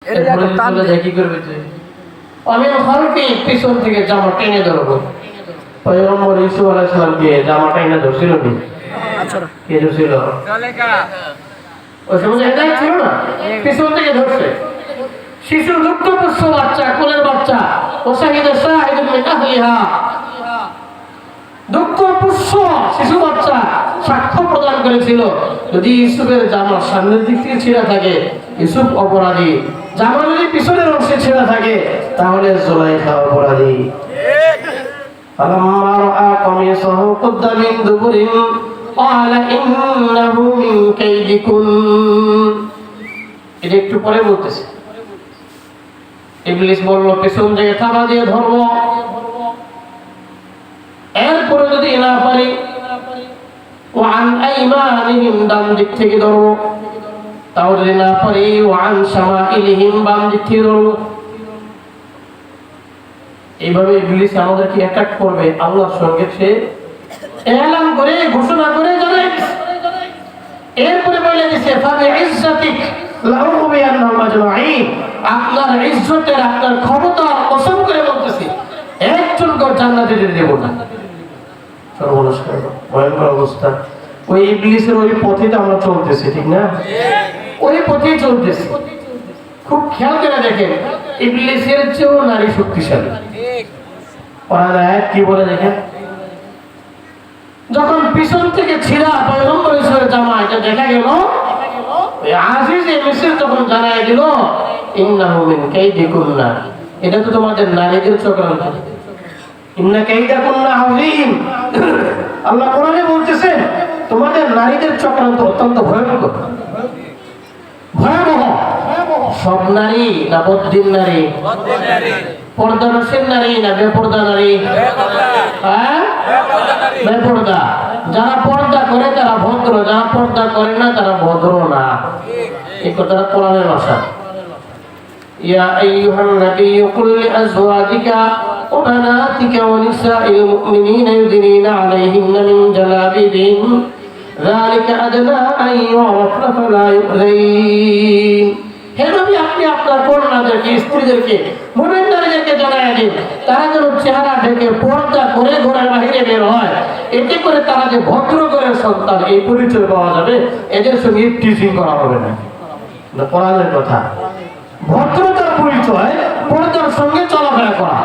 কি করবে তুই? আমি হালকে পিছন থেকে জামা টেনে ধরবো। পয়গম্বর ইউসুফ আলাইহিস সালামকে জামা টেনে ধরছিল কি? কে ধরছিল? ওই সময় এটা ছিল না, পিছন থেকে ধরছে। শিশু দুগ্ধপুষ্ট বাচ্চা, কোলের বাচ্চা, ওসাহিদা শাহিদুম মিন আহলিহা, দুগ্ধপুষ্ট শিশু বাচ্চা সাক্ষ্য প্রদান করেছিল যদি ইউসুফের জামা সামনের দিক থেকে ছিঁড়া থাকে ইউসুফ অপরাধী, জামা যদি পিছনের অংশে ছিঁড়া থাকে তাহলে জুলাইখা অপরাধী। ফালাম্মা রাআ কামিসাহু কুদ্দা মিন দুবুরিন ক্বালা ইন্নাহু মিন কাইদিকুন। এটা একটু পরে বলতেছে। ইবলিস বলল পিছন থেকে থাবা দিয়ে ধরবো, এরপরে যদি না পারি ওয়ান আইমানিহিম ডান দিক থেকে ধরবো, তাও যদি না পারি ওয়ান শামাইলিহিম বাম দিক থেকে ধরবো। এইভাবে ইবলিস আমাদেরকে অ্যাটাক করবে আল্লাহর সঙ্গে সে এলান করে ঘোষণা করে জানায়। এরপরে বলে দিয়েছে ফাবি ইজ্জাতিক লাউবিয়ান্নাহুম আজমাইন, আপনার ইজ্জতের আপনার ক্ষমতা কসম করে বলতেছি একজনকে জান্নাতে যেতে দেব না। সর্বনাশ করব, ভয়ঙ্কর অবস্থা। ওই ইবলিসের ওই পথেই তো আমরা চলতেছি, ঠিক না? ওই পথেই চলতেছি। খুব খেয়াল করে দেখেন, ইবলিসের চেয়েও নারী শক্তিশালী। কোরআন আয়াত কি বলে দেখেন, যখন পিছন থেকে ছিঁড়া পয়গম্বর ইসরায়েলের জামা এটা দেখা গেল, ওই আজিজ মিসর যখন জানায় দিল ইন্নাহু মিন কাইদিকুন্না, এটা তো তোমাদের নারীদের চক্রান্ত। ইন্না কাইদাকুন্না আযীম, আল্লাহ কোরআনে বলতেছেন তোমাদের নারীদের চক্রান্ত অত্যন্ত ভয়ঙ্কর, ভয়াবহ। সব নারী না বদ্দিন নারী? পর্দানশীল নারী না বেপর্দা নারী? হ্যাঁ, বেপর্দা। যারা পর্দা করে তারা ভদ্র, যারা পর্দা করে না তারা ভদ্র না। এই কথাটা কোরআনের ভাষা। ইয়া আইয়ুহান নাবিয়্যু কুল লিআজওয়াজিকা ওয়া বানাতিকা ওয়া নিসাইল মুমিনিনা ইউদিনিনা আলাইহিন্না মিন জালাবিবিহিন যালিকা আদনা আন ইউরাফনা ফালা ইউযাইন। হে নবী, আপনি আপনার কন্যাদেরকে, স্ত্রীদেরকে, মুমিন নারীদেরকে জানায় দিন তারা যেন চেহারা ঢেকে পর্দা করে ঘরের বাইরে বের হয়, এতে করে তারা যে ভদ্র ঘরের সন্তান এই পরিচয় পাওয়া যাবে, এদের সঙ্গে টিচিং করা হবে না। কোরআনের কথা, ভদ্রতার পরিচয় পর্দার সঙ্গে চলাফেরা করা।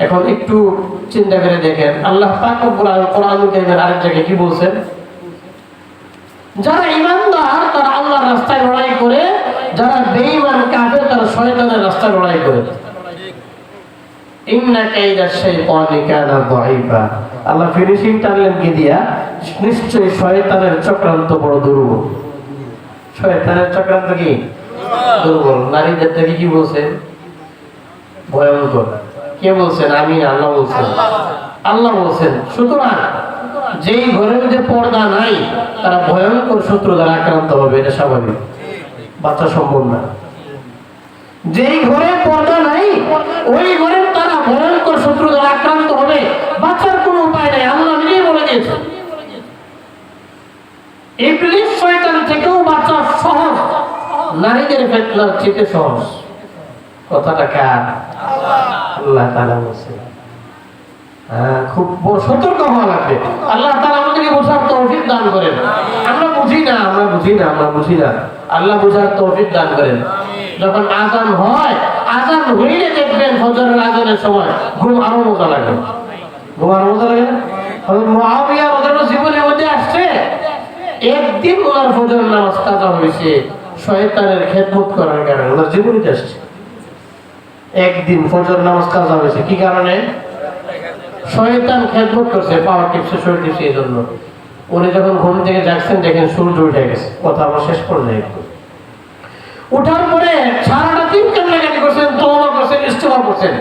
এখন একটু চিন্তা করে দেখেন, আল্লাহ পাক কোরআনুল কারীমের আরেক জায়গায় কি বলছেন, যারা ঈমানদার তারা আল্লাহর রাস্তায় লড়াই করে, যারা বেঈমান কাফের তারা শয়তানের রাস্তায় লড়াই করে। ইন্না কাইদাশ শাইতানি কানা যায়ীফা, আল্লাহ ফিনিশিং টানলেন কি দিয়া, নিশ্চয়ই শয়তানের চক্রান্ত বড় দুর্বল। শয়তানের চক্রান্ত কি দুর্বল। নারীদের থেকে কি বলছেন? ভয়ঙ্কর। কে বলছেন? আমি না, আল্লাহ বলছেন। আল্লাহ বলছেন সুতরাং যেই ঘরের মধ্যে পর্দা নাই তারা ভয়ঙ্কর শত্রু দ্বারা আক্রান্ত হবে, এটা স্বাভাবিক, বাচ্চা সম্ভব না। যেই ঘরে পর্দা নাই ওই ঘরে তারা ভয়ঙ্কর শত্রু দ্বারা আক্রান্ত হবে, বাচ্চার কোনো উপায় নাই, আল্লাহ নিজেই বলে দিয়েছেন। ইবলিস শয়তান থেকেও বাচ্চা সহজ, নারীদের ফিতনার চেয়ে সহজ। কথাটা কার? আল্লাহ তাআলা বলেছেন। খুব সতর্ক হওয়া লাগবে। আল্লাহ তাআলা আমাদেরকে বোঝার তৌফিক দান করেন। আমরা বুঝি না, আল্লাহ বোঝার তৌফিক দান করেন। যখন আযান হয়, আযান হইলে দেখবেন ফজরের আযানের সময় ঘুম আরো মজা লাগে। ঘুম আরো মজা লাগে না? হযরত মুআবিয়া রাদিয়াল্লাহু জীবনের মধ্যে আসছে, একদিন ওনার ফজরের নামাজ কাজা হয়েছে শয়তানের খেদমত করার কারণে, ওনার জীবনে আসছে একদিন ফজর নামাজ কাজা হয়েছে। কি কারণে? শয়তান খেদমত করছে, পাওয়ার টিপসে, শরীর টিপসে। এই জন্য উনি যখন ঘুম থেকে যাচ্ছেন দেখেন সূর্য উঠে গেছে। কথা আমার শেষ করে যায়। উঠার পরে সারাটা দিন কান্নাকাটি করছেন, তওবা করছেন, ইস্তেগফার করছেন।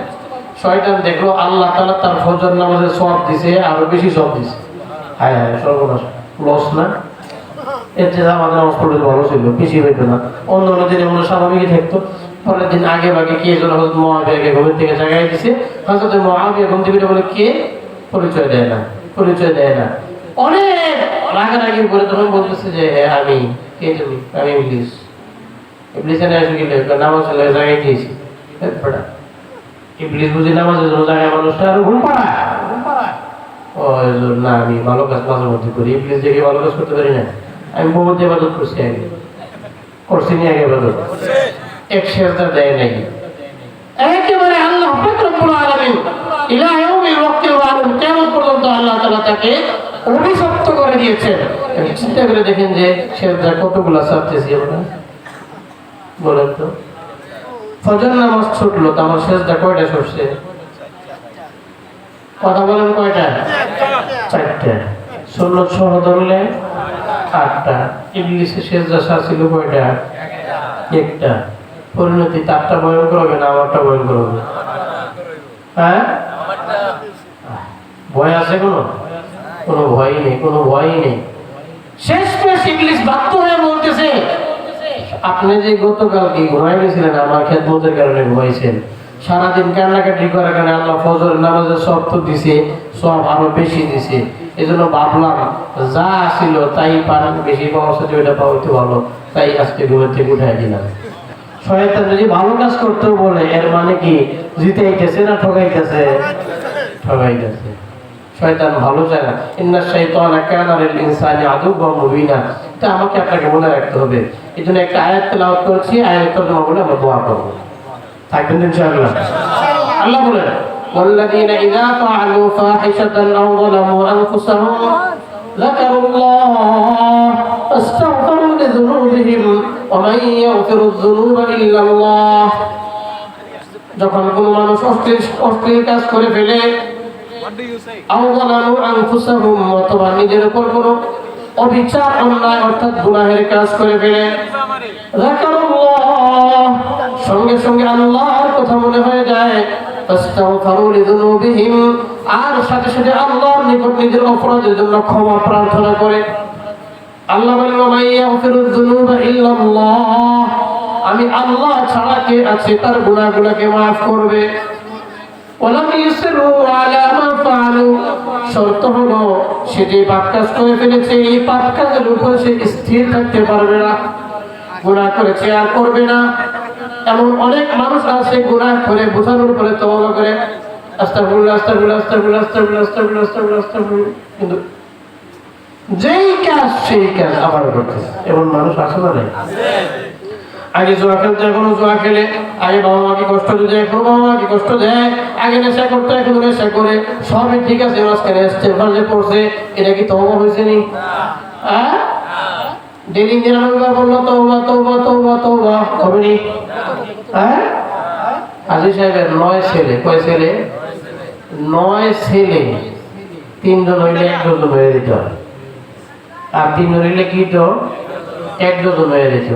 শয়তান দেখলো আল্লাহ তাআলা তার ফজর নামাজের সওয়াব দিছে, আরো বেশি সওয়াব দিছে। হায় হায়, সর্বনাশ, লস না? এর যে আমাদের নামাজ পড়লে ভালো ছিল, পিছিয়ে পেত না। অন্য দিনে মনে স্বাভাবিকই থাকতো। পরের দিন আগে ভাগে কে যেন হযরত মুআবিয়াকে ঘুমের থেকে জাগাই দিছে। হযরত মুআবিয়া ঘুম থেকে বলে কে? পরিচয় দেয় না। অনেক রাগারাগির পরে তখন বলতেছে যে হ্যাঁ আমি। কে তুমি? আমি ইবলিস। ইবলিসে না এসে গেলে নামাজ চলে জায়গায় গিয়েছি ইবলিস বুঝি নামাজের জন্য জায়গায় মানুষটা আর ঘুম পাড়ায় ও না আমি ভালো কাজ মাঝে মধ্যে করি ইবলিস দেখে ভালো কাজ করতে পারি না আমি বহুত ইবাদত করছি আগে করছি নি আগে ইবাদত এক সেজদা দেয় নাই একেবারে আল্লাহ পাক রব্বুল আলামিন ইলা ইয়াউমিল ওয়াক্তিল মালুম কিয়ামত পর্যন্ত আল্লাহ তাআলা তাকে অভিশপ্ত করে দিয়েছেন চিন্তা করে দেখেন যে সেজদা কতগুলো সাজতেছি আমরা বলেন তো ফজর নামাজ ছুটলো তো আমার সেজদা কয়টা সরছে কথা বলেন কয়টা চারটা সুন্নত সহ ধরলে 8টা ইবলিসের সেজদা সাজছিল কয়টা একটা পরিণতি তারটা ভয়ঙ্কর হবে না আমারটা ভয়ঙ্কর হবে হ্যাঁ ভয় আছে কোনো ভয়ই নেই কোনো ভয়ই নেই শেষমেশ ইবলিস বাধ্য হয়ে বলতেছে আপনি যে গতকাল কি ঘুমাই গেছিলেন আমার খেদমতের কারণে ঘুমাইছেন সারাদিন কান্নাকাটি করার কারণে আল্লাহ ফজর নামাজের সব তো দিছে সব আরো বেশি দিছে এই জন্য ভাবলাম যা ছিল তাই পান বেশি পাওয়ার সাথে ওইটা পাওয়া একটু ভালো তাই আজকে ঘুমের থেকে উঠাই দিলাম শয়তান যদি ভালো কাজ করতেও বলে এর মানে কি জিতাইতেছে না ঠকাইতেছে ঠকাইতেছে শয়তান ভালো চায় না ইন্না শাইতানা কানা লিল ইনসানি আদুওয়াম মুবিনা এটা আমাকে আপনাকে মনে রাখতে হবে এজন্য একটা আয়াত তেলাওয়াত করেছি আয়াত তর্জমা বলে আমরা দোয়া করব থাকবেন ইনশাআল্লাহ আল্লাহ বলেন والذين إذا فعلوا فاحشة أو ظلموا أنفسهم ذكروا الله فاستغفروا لذنوبهم ومن يغفر الذنوب إلا الله যখন কোন মানুষ অশ্লীল কাজ করে ফেলে আও যালামু আনফুসাহুম অথবা নিজের উপর কোন অবিচার অন্যায় অর্থাৎ গুনাহের কাজ করে ফেলে যাকারুল্লাহ সঙ্গে সঙ্গে আল্লাহর কথা মনে হয়ে যায় ফাস্তাগফিরু লিযুনুবিহিম আর সাথে সাথে আল্লাহর নিকট নিজের অপরাধের জন্য ক্ষমা প্রার্থনা করে আল্লাহ বলেন মাইয়াগফিরুয যুনুবা ইল্লাল্লাহ আমি আল্লাহ ছাড়া কে আছে তার গুনাহগুলোকে maaf করবে ওয়ালাম ইউসিরু আলা মা ফাআলু শর্ত হলো সে যে পাপ কাজ করে ফেলেছে এই পাপ কাজের উপর সে স্থির থাকতে পারবে না গুনাহ করেছে আর করবে না এমন অনেক মানুষ আছে গুনাহ করে বোঝানোর পরে তওবা করে আস্তাগফিরুল্লাহ আস্তাগফিরুল্লাহ আস্তাগফিরুল্লাহ আস্তাগফিরুল্লাহ আস্তাগফিরুল্লাহ আস্তাগফিরুল্লাহ কিন্তু যেই কাজ সেই কাজ আবার করতেছে এমন মানুষ আছে না নাই আগে জোয়া খেলতে এখনো জোয়া খেলে আগে বাবা মাকে কষ্ট দিতে এখনো বাবা মাকে কষ্ট দেয় আগে নেশা করতে এখন নেশা করে সবই ঠিক আছে মাঝখানে ইস্তেগফার যে পড়ছে এটা কি তওবা হয়েছে নি হ্যাঁ ডেলি 99 বার বললো তওবা তওবা তওবা তওবা হবে নি হ্যাঁ হাজী সাহেবের 9 ছেলে কয় ছেলে 9 ছেলে 3 জন হইলে 1 জন হয়ে যেত আর 3 জন হইলে কি তো 1 জন হয়ে যেত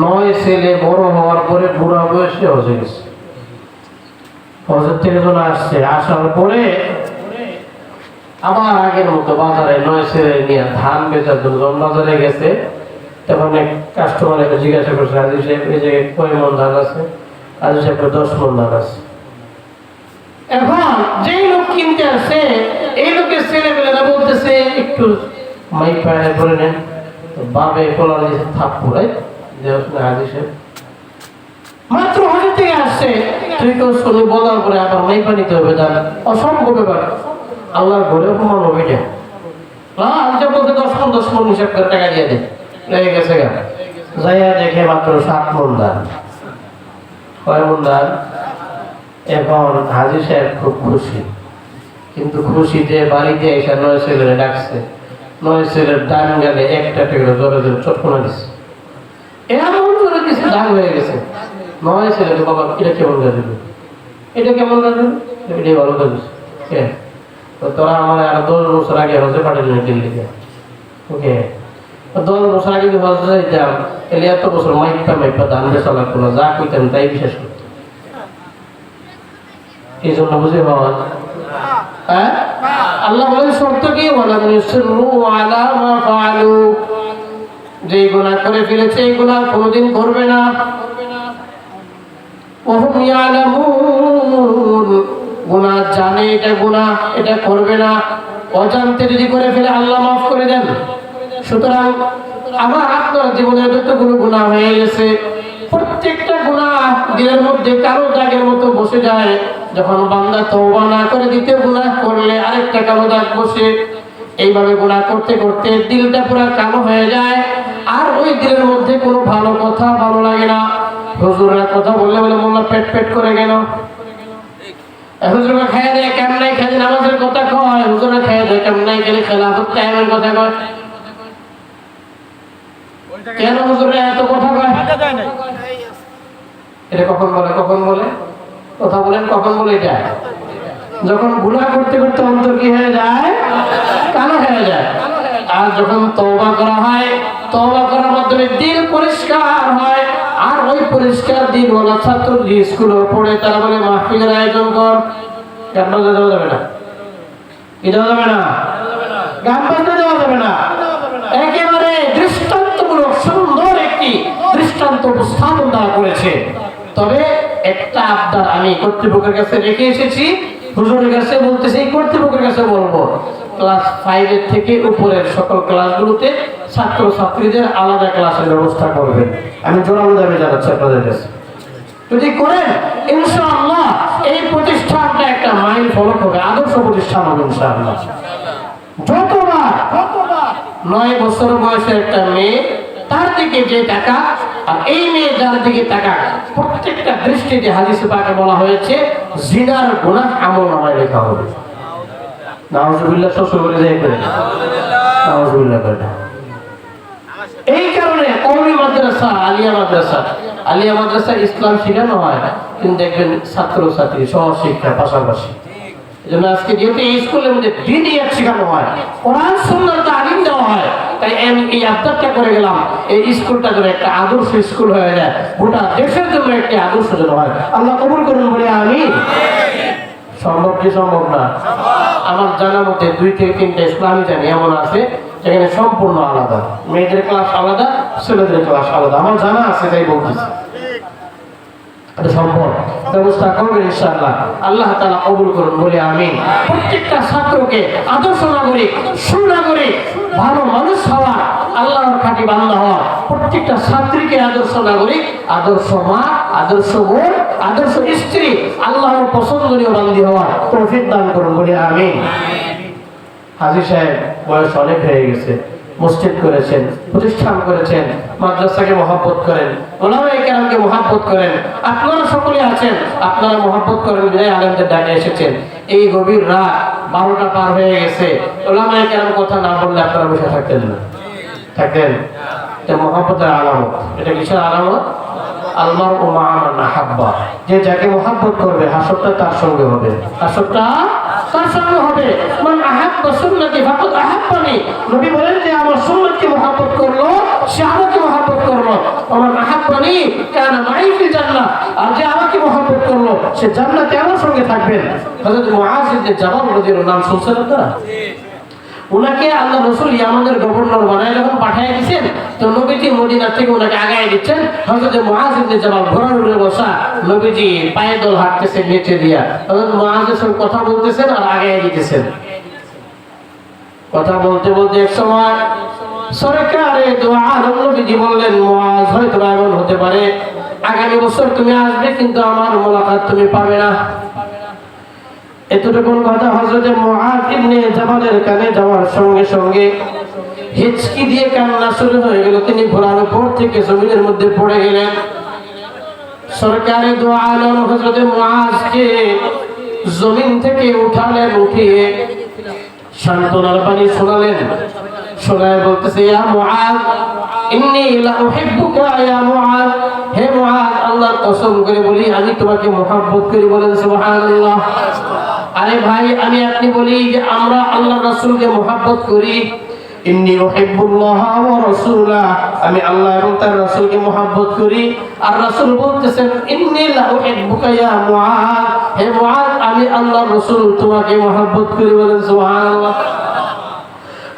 9 ছেলে বড় হওয়ার পরে বুড়া বয়সে হজে গেছে হজের থেকে যখন আসছে আসার পরে আবার আগের মতো বাজারে 9 ছেলে নিয়ে ধান বেচার জন্য বাজারে গেছে তখন এক কাস্টমারকে জিজ্ঞাসা করছে হাজী সাহেব এই জায়গায় কয় মন ধান আছে হাজী সাহেবের 10 মন ধান আছে এখন যেই লোক কিনতে আসে এই লোকের ছেলেমেয়েরা বলতেছে একটু মাইক পায়ে করে নেন বাবে কলার দিয়েছে থাপ্পড় হাজী সাহেব মাত্র হজের থেকে আসছে তুই তো শুনে বলার পরে আবার মাইক পানিতে হবে তার অসম্ভব ব্যাপার আল্লাহর ঘরে অপমান হবে এটা আমি যা বলতে 10 মন হিসাব করে টাকা দিয়ে দেয় লেগে গেছে গা যাইয়া দেখে মাত্র 7 মন ধান কয় মন ধান এখন হাজী সাহেব খুব খুশি কিন্তু খুশিতে বাড়িতে এসে 9 ছেলেরে ডাকছে 9 ছেলের ডান গেলে একটা টেকরা জোরে জোরে চটকনা দিচ্ছে এমন জোরে দিচ্ছে দাগ হয়ে গেছে 9 ছেলেকে বাবা এটা কেমন গাড়ি এটা কেমন গাড়ি এটাই ভালো গাড়ি কে তো তোরা আমার আর 10 বছর আগে হজে পাঠালি দিল্লিতে ওকে 10 বছর আগে হজে যাইতাম এলে এত বছর মাইপা ধান বেচা লাগতো না যা কইতাম তাই বিশ্বাস করতাম এই জন্য বুঝে হজ হ্যাঁ আল্লাহ বলেন শর্ত কি ওয়ালাম ইউসিরু আলা মা ফাআলু যে গুনাহ করে ফেলেছে এই গুনাহ কোনোদিন করবে না ওহুম ইয়ালামুন গুনাহ জানে এটা গুনাহ এটা করবে না অজান্তে যদি করে ফেলে আল্লাহ মাফ করে দেন সুতরাং আমার আপনার জীবনে যতগুলো গুনাহ হয়ে গেছে দিলের মধ্যে কালো দাগের মতো বসে যায়। যখন বান্দা তওবা না করে দ্বিতীয় গুনাহ করলে আরেকটা কালো দাগ বসে। এইভাবে গুনাহ করতে করতে দিলটা পুরো কালো হয়ে যায়, আর ওই দিলের মধ্যে কোনো ভালো কথা ভালো লাগে না। হুজুরের কথা বললে বলে মোল্লা পেট পেট করে গেল, হুজুরকে খাইয়া দেয় কেমন খাই, নামাজের কথা কয়, হুজুরে খাইয়া দেয় কেমন গেলে খেলাফত কায়েমের কথা কয়। কেন হুজুরে এত কথা কয়? এটা কখন বলে? কখন বলে? কথা বলেন, কখন বলে? এটা যখন গুনাহ করতে করতে অন্তর কি হয়ে যায়? কালো হয়ে যায়। আর যখন তওবা করা হয়, তওবা করার মাধ্যমে দিল পরিষ্কার হয়। আর ওই পরিষ্কার দিলওয়ালা ছাত্র যে স্কুলে পড়ে তারা বলে মাহফিলের আয়োজন কর, গান বাজনা দেওয়া যাবে না, কি দেওয়া যাবে না? গান বাজনা দেওয়া যাবে না। একেবারে দৃষ্টান্তমূলক সুন্দর একটি দৃষ্টান্ত উপস্থাপন তারা করেছে। তবে একটা আবদার আমি কর্তৃপক্ষের কাছে রেখে এসেছি, হুজুরের কাছে বলতেছি, কর্তৃপক্ষের কাছে বলবো, ক্লাস 5 এর থেকে উপরের সকল ক্লাসগুলোতে ছাত্র ছাত্রীদের আলাদা ক্লাসের ব্যবস্থা করবেন। আমি জোরালো দাবি জানাচ্ছি আপনাদের কাছে, যদি করেন ইনশাআল্লাহ এই প্রতিষ্ঠানটা একটা মাইল ফলক হবে, আদর্শ প্রতিষ্ঠান হবে ইনশাআল্লাহ। যতবার 9 বছর বয়সের একটা মেয়ে, তার দিকে যে টাকা আর এই মেয়ে যার দিকে টাকা, প্রত্যেকটা দৃষ্টিতে হাদিসে পাকে বলা হয়েছে জিনার গুনাহ আমলনামায় লেখা হবে। নাউজুবিল্লাহ, শ্বশুর বলে যায় করে নাউজুবিল্লাহ করে। এই কারণে কওমি মাদ্রাসা, আলিয়া মাদ্রাসা ইসলাম শেখানো হয়, কিন্তু দেখবেন ছাত্র ছাত্রী সহশিক্ষা পাশাপাশি। এজন্য আজকে যেহেতু এই স্কুলের মধ্যে দিনিয়াত শেখানো হয়, কোরআন সুন্নাহর তালিম দেওয়া হয়, তাই আমি এই আবদারটা করে গেলাম এই স্কুলটা যেন একটা আদর্শ স্কুল হয়ে যায়, গোটা দেশের জন্য একটি আদর্শ যেন হয়। আল্লাহ কবুল করুন বলে আমিন। সম্ভব কি সম্ভব না? আমার জানা মতে 2 থেকে 3টা স্কুল আমি জানি এমন আছে যেখানে সম্পূর্ণ আলাদা, মেয়েদের ক্লাস আলাদা, ছেলেদের ক্লাস আলাদা, আমার জানা আছে, তাই বলতেছি। এটা সম্ভব, ব্যবস্থা করবেন ইনশাআল্লাহ। আল্লাহ তাআলা কবুল করুন বলে আমিন। প্রত্যেকটা ছাত্রকে আদর্শ নাগরিক, সুনাগরিক, ভালো মানুষ হওয়া, আল্লাহর খাঁটি বান্দা হওয়া, প্রত্যেকটা ছাত্রীকে আদর্শ নাগরিক, আদর্শ মা, আদর্শ বোন, আদর্শ স্ত্রী, আল্লাহর পছন্দনীয় বান্দি হওয়ার তৌফিক দান করুন বলে আমিন। হাজী সাহেব বয়স অনেক হয়ে গেছে, মসজিদ করেছেন, প্রতিষ্ঠান করেছেন, মাদ্রাসাকে মহব্বত করেন, উলামায়ে কেরামকে মহব্বত করেন, আপনারা সকলে আছেন, আপনারা মহব্বত করেন বিদায় আলেমদের ডাকে এসেছেন। এই গভীর রাত 12টা পার হয়ে গেছে, উলামায়ে কেরাম কথা না বললে আপনারা বসে থাকতেন না, থাকতেন। এটা মহব্বতের আলামত। এটা কিসের আলামত? আলমারউ মা'a মান আহাব্বা, যে যাকে মহব্বত করবে হাসরটা তার সঙ্গে হবে, হাসরটা তার সঙ্গে হবে। মান আহাব্বা সুন্নতি ফাকাদ আহাব্বানি, নবী বলেন যে আমার সুন্নতকে মহব্বত করলো সে আমাকে মহব্বত করলো। মান আহাব্বানি কানা মাই ফিল জান্নাহ, আর যে আমাকে মহব্বত করলো সে জান্নাতে আমার সঙ্গে থাকবেন। হযরত মুআয ইবনে জাবাল রাদিয়াল্লাহু নাম শুনছেন আপনারা? উনাকে আল্লাহ রাসূল ইয়ামানের গভর্নর বানায় যখন পাঠিয়ে দিয়েছেন, তো নবীজি মদিনা থেকে উনাকে আগায় দিচ্ছেন। হযরত মুআয ইবনে জাবাল ঘোড়ার উপরে বসা, নবীজি পায়ে দল হাঁটতেছেন নিচে দিয়া, হযরত মুআযের সঙ্গে কথা বলতেছেন আর আগায় দিতেছেন। কথা বলতে বলতে এক সময় সরকারে দোয়া আলম নবীজি বললেন, মুআয হয়তো এমন হতে পারে আগামী বছর তুমি আসবে কিন্তু আমার মোলাকাত তুমি পাবে না। এতটুকু কথা হযরত মুআয ইবনে জাবালের কানে যাওয়ার সঙ্গে সঙ্গে হিচকি দিয়ে কান্না শুরু হয়ে গেল। তিনি ঘোড়ার উপর থেকে জমিনের মধ্যে পড়ে গেলেন। সরকারে দো আলম হযরত মুআযকে জমিন থেকে উঠালেন, উঠিয়ে সান্ত্বনার বাণী শোনালেন। শোনায় বলতেছে, ইয়া মুআয ইন্নী লা উহিব্বুকা ইয়া মুআয, হে মুআয আল্লাহর কসম করে বলি আমি তোমাকে মহব্বত করি। বলেন সুবহানাল্লাহ। আরে ভাই, আমি আপনি বলি যে আমরা আল্লাহর রাসূলকে মহব্বত করি। ইন্নী উহিব্বুল্লাহ ওয়া রাসূলা, আমি আল্লাহ এবং তার রাসূলকে মহব্বত করি। আর রাসূল বলতেছেন, ইন্নী লা উহিব্বুকা ইয়া মুআয, হে মুআয আমি আল্লাহর রাসূল তোমাকে মহব্বত করি। বলেন সুবহানাল্লাহ।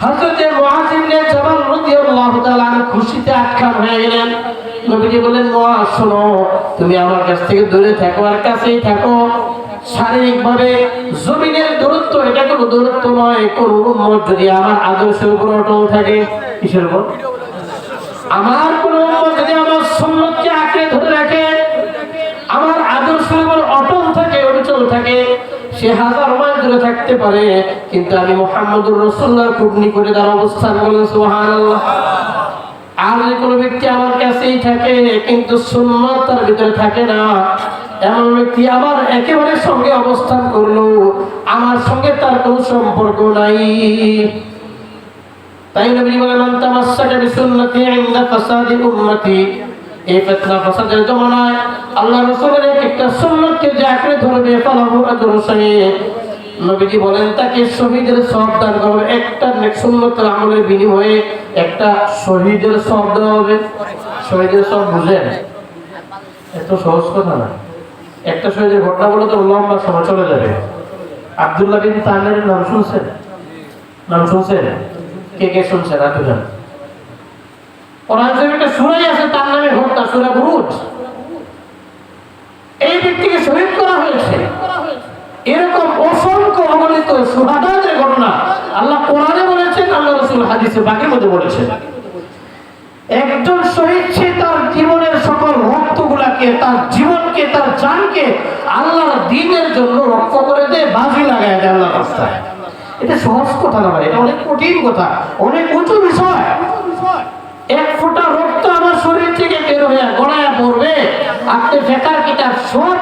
হযরত মুআয ইবনে জাবাল রাদিয়াল্লাহু তাআলা খুশিতে আটখান হয়ে গেলেন। নবীজি বলেন, মুআয শোনো, তুমি আমার কাছ থেকে দূরে থাকো আর কাছেই থাকো। শারীরিকভাবে জমিনের দূরত্ব এটা কোনো দূরত্ব নয়। কোন উম্মত যদি আমার আদর্শের উপর অটল থাকে, কিসের উপর? আমার কোন উম্মত যদি আমার সুন্নতকে আঁকড়ে ধরে রাখে, সে 1000 মাইল দূরে থাকতে পারে, কিন্তু আমি মুহাম্মদুর রাসূলুল্লাহ খুব নিকটে তার অবস্থান। বলেন সুবহানাল্লাহ। আর যে কোনো ব্যক্তি আমার কাছেই থাকে কিন্তু সুন্নাত তার ভিতরে থাকে না, এমন ব্যক্তি আমার একেবারে সঙ্গে অবস্থান করলো, আমার সঙ্গে তার কোনো সম্পর্ক নাই। তাই নবী বলেন, মান তামাসসাকা বিসুন্নতি ইনদা ফাসাদি উম্মতি, এই ফিতনা ফাসাদের জমানায় আল্লাহ রাসূলের একটা সুন্নাতকে যে আঁকড়ে ধরবে, ফালাহু আজরু শাহীদ, নবীজি বলেন তাকে শহীদের সওয়াব দান করবে। একটা সুন্নতের আমলের বিনিময়ে একটা শহীদের সওয়াব দেওয়া হবে। শহীদের সওয়াব বুঝেন? এত সহজ কথা না। একটা শহীদের ঘটনা বলে তো লম্বা সময় চলে যাবে। আব্দুল্লাহ বিন তামিরের নাম শুনছেন? নাম শুনছেন? কে কে শুনছেন? আতুজান কোরআন শরীফে একটা সূরা আছে তার নামে ঘটনা, সূরা বুরুজ। এই ব্যক্তিকে শহীদ করা হয়েছে। এরকম অসংখ্য অগণিত শুহাদাদের ঘটনা আল্লাহ কোরআনে বলেছেন, আল্লাহ রাসূল হাদিসে পাকের মধ্যে বলেছেন। একজন শহীদ সে তার জীবনের সকল রক্তগুলাকে, তার জীবনকে, তার জানকে আল্লাহর দ্বীনের জন্য রক্ষা করে দেয়, বাজি লাগায় দেয় আল্লাহর রাস্তায়। এটা সহজ কথা না ভাই, এটা অনেক কঠিন কথা, অনেক উঁচু বিষয়। এক ফোঁটা রক্ত আমার শরীর থেকে বের হয়ে গড়ায়া পড়বে, আপনি ফেকার কিতাব সব